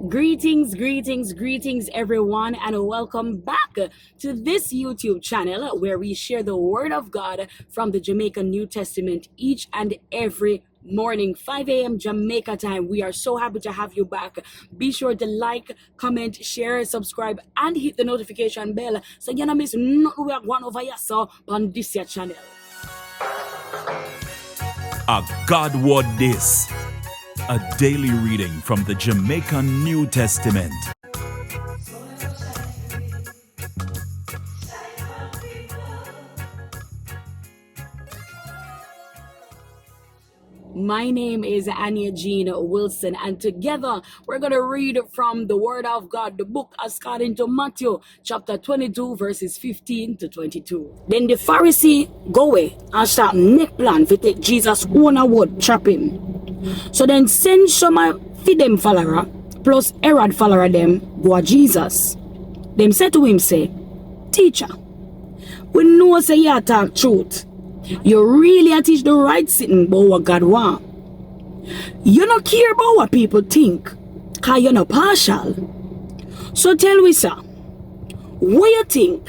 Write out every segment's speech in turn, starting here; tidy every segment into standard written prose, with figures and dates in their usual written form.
Greetings, everyone, and welcome back to this YouTube channel where we share the Word of God from the Jamaican New Testament each and every morning, 5 a.m. Jamaica time. We are so happy to have you back. Be sure to like, comment, share, subscribe, and hit the notification bell so you don't miss nothing we are going over here on this here channel. A God Word This. A daily reading from the Jamaican New Testament. My name is ANYA-JEAN Wilson, and together we're going to read from the Word of God, the book according to Matthew, chapter 22, verses 15 to 22. Then the Pharisee go away and start make plan to take Jesus' own word, trap him. So then send some of them follower, plus Herod follower them, go to Jesus. Them say to him, say, Teacher, we know say you talk truth. You really teach the right thing about what God want. You don't care about what people think, because you're not partial. So tell me, sir, what you think?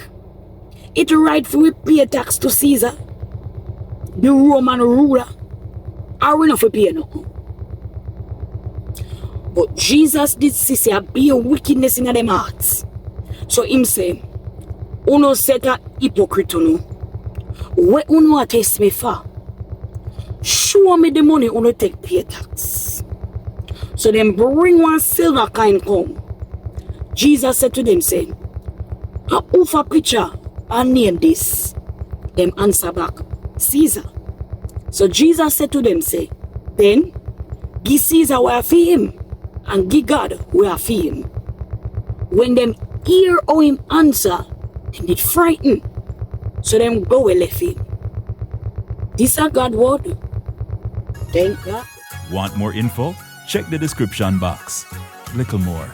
It right for we pay tax to Caesar, the Roman ruler, or we not for pay no? But Jesus did see a be a wickedness in them hearts. So him say, uno set a hypocrite no. What uno test me for? Show me the money uno take pay tax. So them bring one silver coin come. Jesus said to them, say, who for picture and name this? Them answer back, Caesar. So Jesus said to them, say, then give Caesar what I fee him, and give God what I fee him. When them hear how him answer, them get frightened. So them go away left him. This is God's word. Thank God. Want more info? Check the description box. Little more.